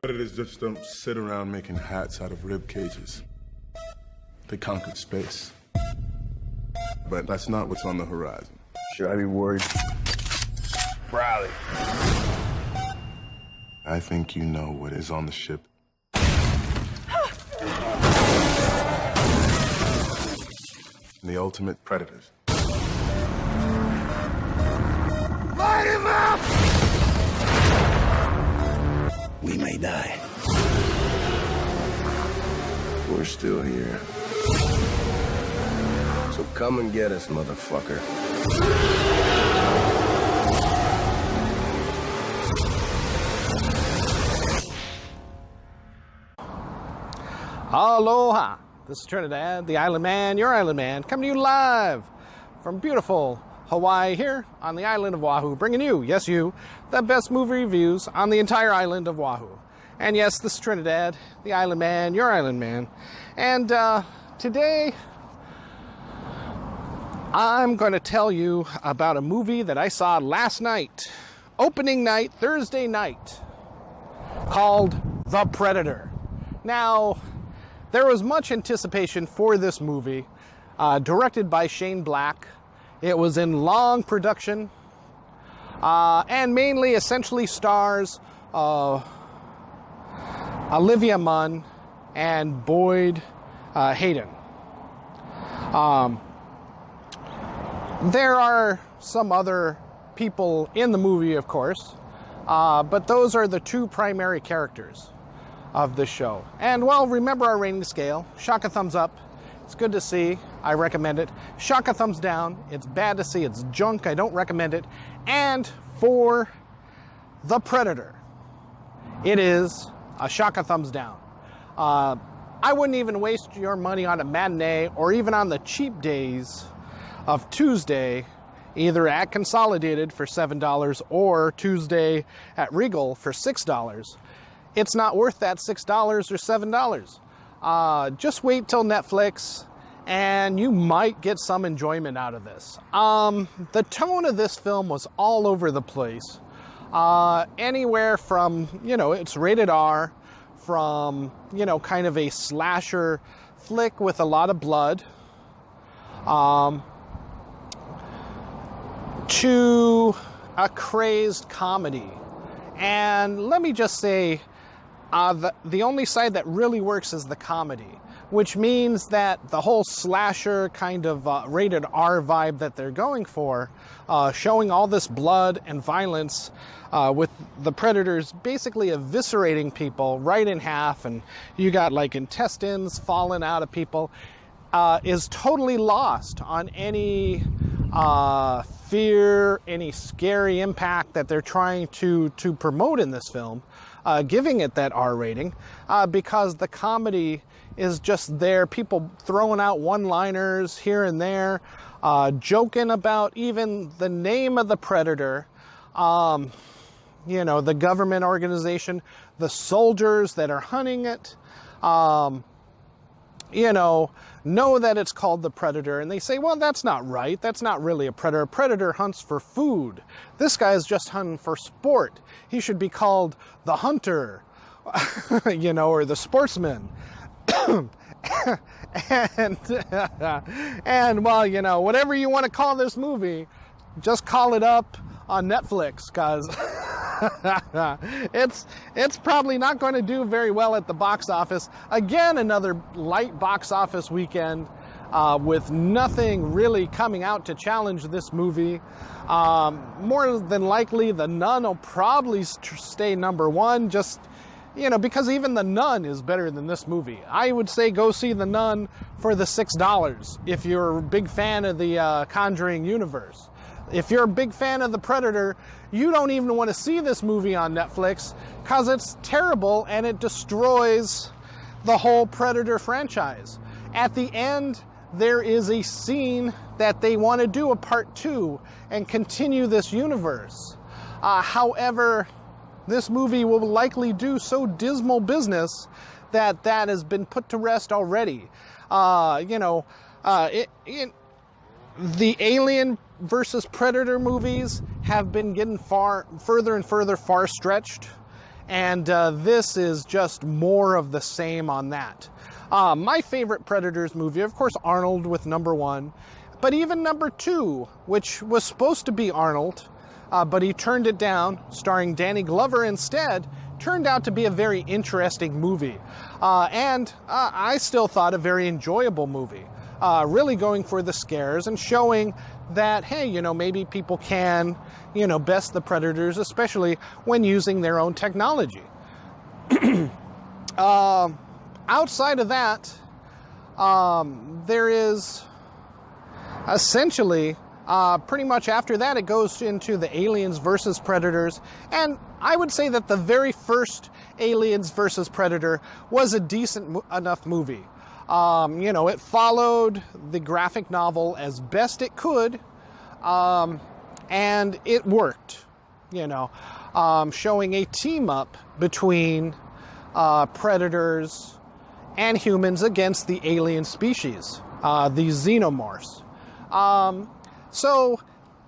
Predators just don't sit around making hats out of rib cages. They conquered space. But that's not what's on the horizon. Should I be worried? Riley. I think you know what is on the ship. The ultimate predators. Light him up! We may die. We're still here. So come and get us, motherfucker. Aloha! This is Trinidad the Island Man, your Island Man, coming to you live from beautiful Hawaii here on the island of Oahu, bringing you, yes you, the best movie reviews on the entire island of Oahu. And yes, this is Trinidad the Island Man, your Island Man. And today, I'm going to tell you about a movie that I saw last night, opening night, Thursday night, called The Predator. Now, there was much anticipation for this movie, directed by Shane Black. It was in long production, and mainly essentially stars Olivia Munn and Boyd Hayden. There are some other people in the movie, of course, but those are the two primary characters of the show. And well, remember our rating scale. Shock a thumbs up. It's good to see. I recommend it. Shock a thumbs down. It's bad to see. It's junk. I don't recommend it. And for The Predator, it is a shock a thumbs down. I wouldn't even waste your money on a matinee or even on the cheap days of Tuesday, either at Consolidated for $7 or Tuesday at Regal for $6. It's not worth that $6 or $7. Just wait till Netflix and you might get some enjoyment out of this. The tone of this film was all over the place. Anywhere from, it's rated R, from, kind of a slasher flick with a lot of blood, to a crazed comedy. And let me just say, the only side that really works is the comedy, which means that the whole slasher kind of rated R vibe that they're going for, showing all this blood and violence with the predators basically eviscerating people right in half, and you got like intestines falling out of people, is totally lost on any fear, any scary impact that they're trying to promote in this film, giving it that R rating, because the comedy is just there, people throwing out one-liners here and there, joking about even the name of the predator, the government organization, the soldiers that are hunting it, know that it's called the Predator, and they say, well, that's not right. That's not really a predator. A predator hunts for food. This guy is just hunting for sport. He should be called the hunter, or the sportsman. and well, whatever you want to call this movie, just call it up on Netflix, because it's probably not going to do very well at the box office. Again, another light box office weekend, with nothing really coming out to challenge this movie. More than likely, The Nun will probably stay number one, just because even The Nun is better than this movie. I would say go see The Nun for the $6 if you're a big fan of the Conjuring universe. If you're a big fan of The Predator, you don't even want to see this movie on Netflix because it's terrible and it destroys the whole Predator franchise. At the end, there is a scene that they want to do a part 2 and continue this universe. However, this movie will likely do so dismal business that has been put to rest already. The Alien versus Predator movies have been getting further and further far-stretched, And this is just more of the same on that. My favorite Predators movie, of course, Arnold with number 1. But even number 2, which was supposed to be Arnold, but he turned it down, starring Danny Glover instead, turned out to be a very interesting movie. And I still thought a very enjoyable movie. Really going for the scares and showing that, hey, you know, maybe people can, you know, best the Predators, especially when using their own technology. Outside of that, there is essentially, pretty much after that, it goes into the Aliens versus Predators. And I would say that the very first Aliens versus Predator was a decent enough movie. You know, it followed the graphic novel as best it could, and it worked, you know, showing a team up between predators and humans against the alien species, the xenomorphs. So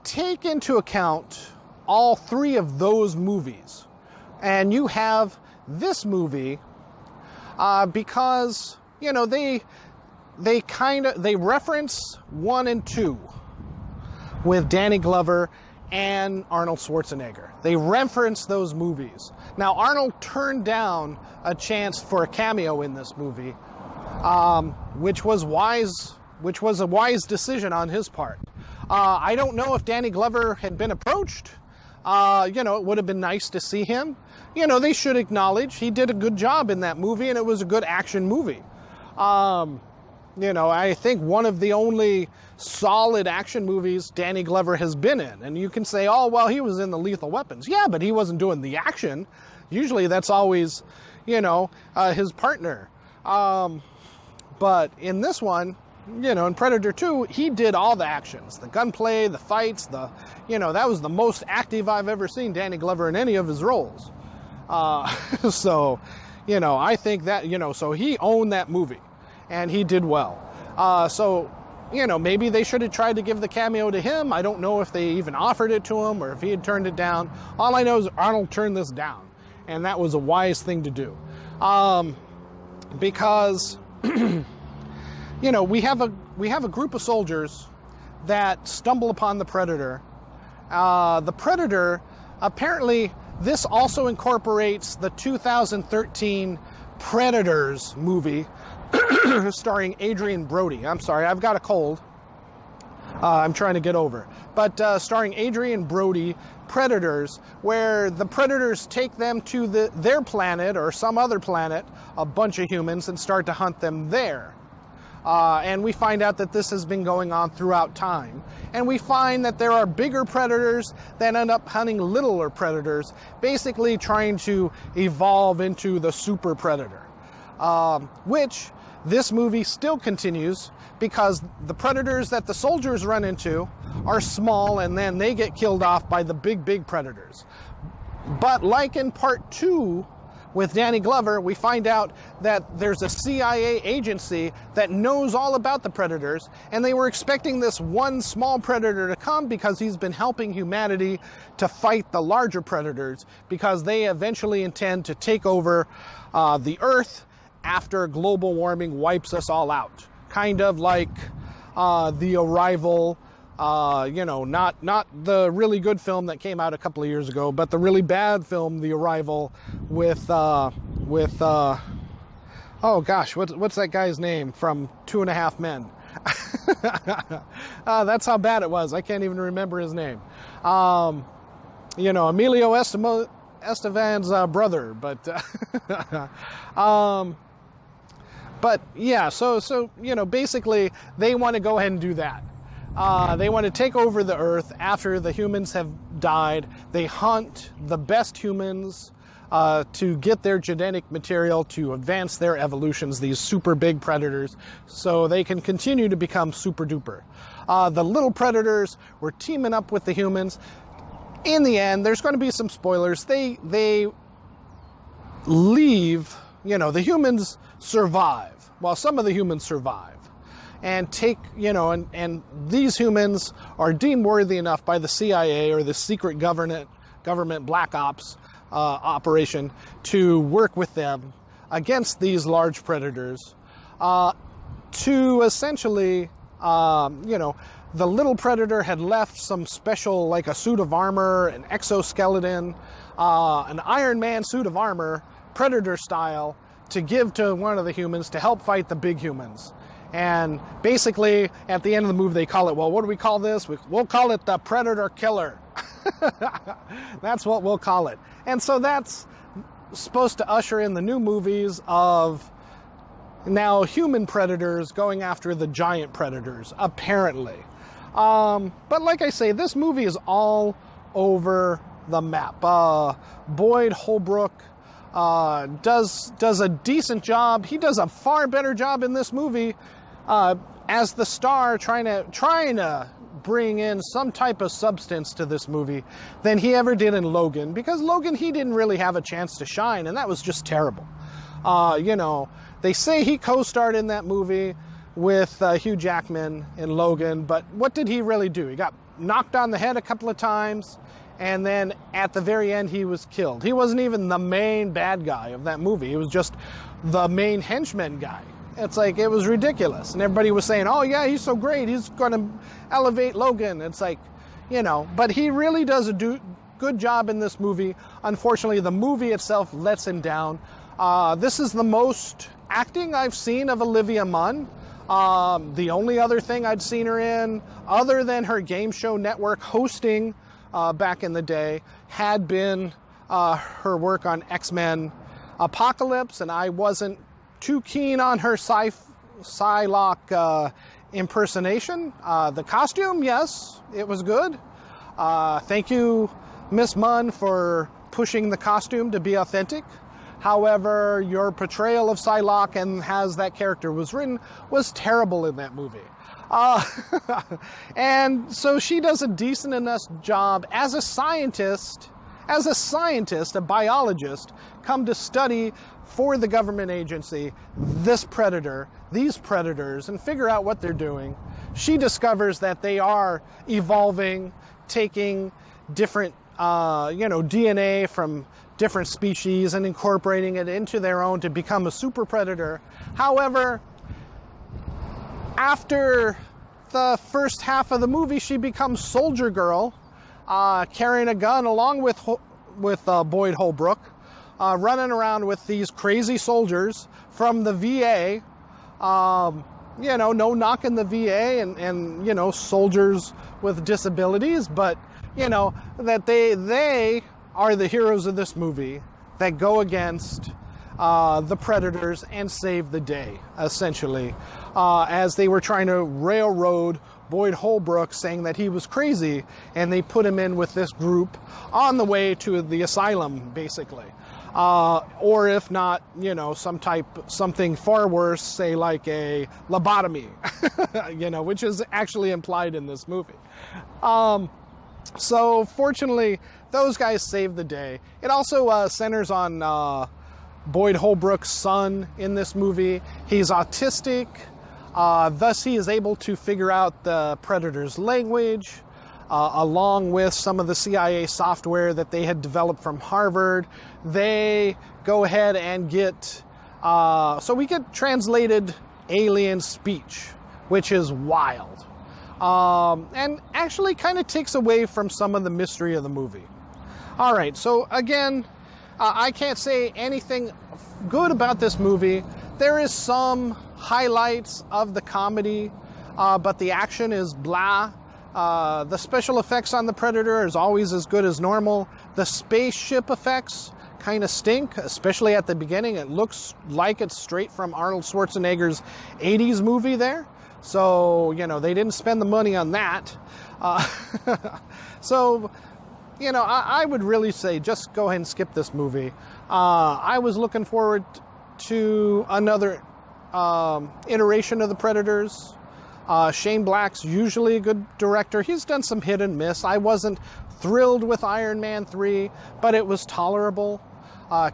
take into account all 3 of those movies, and you have this movie, because, you know, they reference 1 and 2 with Danny Glover and Arnold Schwarzenegger. They reference those movies. Now, Arnold turned down a chance for a cameo in this movie, which was a wise decision on his part. I don't know if Danny Glover had been approached. You know, it would have been nice to see him. You know, they should acknowledge he did a good job in that movie, and it was a good action movie. You know, I think one of the only solid action movies Danny Glover has been in. And you can say, oh, well, he was in the Lethal Weapons. Yeah, but he wasn't doing the action. Usually that's always, you know, his partner. But in this one, you know, in Predator 2, he did all the actions. The gunplay, the fights, you know, that was the most active I've ever seen Danny Glover in any of his roles. So, you know, I think that, you know, so he owned that movie. And he did well. So, you know, maybe they should have tried to give the cameo to him. I don't know if they even offered it to him or if he had turned it down. All I know is Arnold turned this down. And that was a wise thing to do. Because, you know, we have a group of soldiers that stumble upon the Predator. The Predator, apparently, this also incorporates the 2013 Predators movie, starring Adrian Brody. I'm sorry, I've got a cold. I'm trying to get over. But starring Adrian Brody, Predators, where the Predators take them to their planet or some other planet, a bunch of humans, and start to hunt them there. And we find out that this has been going on throughout time. And we find that there are bigger predators that end up hunting littler predators, basically trying to evolve into the super predator. Which this movie still continues, because the predators that the soldiers run into are small, and then they get killed off by the big predators. But like in part 2 with Danny Glover, we find out that there's a CIA agency that knows all about the predators, and they were expecting this one small predator to come because he's been helping humanity to fight the larger predators, because they eventually intend to take over the Earth after global warming wipes us all out. Kind of like The Arrival, you know, not the really good film that came out a couple of years ago, but the really bad film, The Arrival, with oh gosh, what's that guy's name from 2.5 Men? That's how bad it was. I can't even remember his name. You know, Emilio Estevan's brother, but yeah, so you know, basically they want to go ahead and do that. They want to take over the Earth after the humans have died. They hunt the best humans to get their genetic material to advance their evolutions, these super big predators, so they can continue to become super duper. The little predators were teaming up with the humans. In the end, there's going to be some spoilers. They leave, you know, the humans survive. Well, some of the humans survive. And take, you know, and these humans are deemed worthy enough by the CIA or the secret government black ops operation to work with them against these large predators to essentially, the little predator had left some special, like a suit of armor, an exoskeleton, an Iron Man suit of armor, predator style, to give to one of the humans to help fight the big humans. And basically, at the end of the movie, they call it, well, what do we call this? We'll call it the Predator Killer. That's what we'll call it. And so that's supposed to usher in the new movies of now human predators going after the giant predators, apparently. But like I say, this movie is all over the map. Boyd Holbrook does a decent job. He does a far better job in this movie as the star, trying to bring in some type of substance to this movie than he ever did in Logan, because Logan, he didn't really have a chance to shine, and that was just terrible. They say he co-starred in that movie with Hugh Jackman in Logan, but what did he really do? He got knocked on the head a couple of times, and then at the very end he was killed. He wasn't even the main bad guy of that movie. He was just the main henchman guy. It's like, it was ridiculous. And everybody was saying, oh yeah, he's so great, he's going to elevate Logan. It's like, but he really does a good job in this movie. Unfortunately, the movie itself lets him down. This is the most acting I've seen of Olivia Munn. The only other thing I'd seen her in, other than her game show network hosting back in the day, had been her work on X-Men Apocalypse, and I wasn't too keen on her Psylocke impersonation. The costume, yes, it was good. Thank you, Miss Munn, for pushing the costume to be authentic. However, your portrayal of Psylocke and as that character was written was terrible in that movie. And so she does a decent enough job as a scientist, a biologist, come to study for the government agency these predators, and figure out what they're doing. She discovers that they are evolving, taking different DNA from different species and incorporating it into their own to become a super predator. However, after the first half of the movie, she becomes Soldier Girl, carrying a gun along with Boyd Holbrook, running around with these crazy soldiers from the VA. No knocking the VA and soldiers with disabilities, but that they are the heroes of this movie that go against the predators and save the day, essentially, as they were trying to railroad Boyd Holbrook, saying that he was crazy, and they put him in with this group on the way to the asylum, basically. Or if not, something far worse, say like a lobotomy, which is actually implied in this movie. So fortunately, those guys saved the day. It also centers on Boyd Holbrook's son in this movie. He's autistic, thus he is able to figure out the predator's language, along with some of the CIA software that they had developed from Harvard. They go ahead and get, so we get translated alien speech, which is wild. And actually kind of takes away from some of the mystery of the movie. All right, so again, I can't say anything good about this movie. There is some highlights of the comedy, but the action is blah. The special effects on the Predator is always as good as normal. The spaceship effects kind of stink, especially at the beginning. It looks like it's straight from Arnold Schwarzenegger's 80s movie there. So, they didn't spend the money on that. So, I would really say just go ahead and skip this movie. I was looking forward to another iteration of the Predators. Shane Black's usually a good director. He's done some hit and miss. I wasn't thrilled with Iron Man 3, but it was tolerable.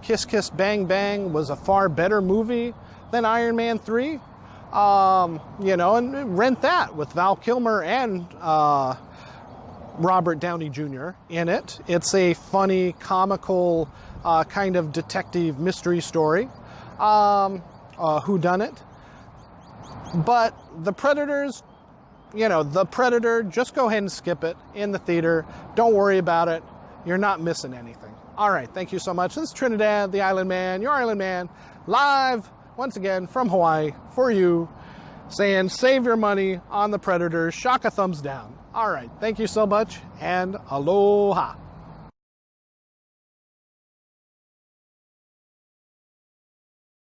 Kiss Kiss Bang Bang was a far better movie than Iron Man 3. And rent that with Val Kilmer and Robert Downey Jr. in it. It's a funny, comical kind of detective mystery story, whodunit. But The Predators, you know, The Predator, just go ahead and skip it in the theater. Don't worry about it. You're not missing anything. All right, thank you so much. This is Trinidad the Island Man, your Island Man, live once again from Hawaii for you, saying save your money on The Predators. Shock a thumbs down. All right, thank you so much, and aloha.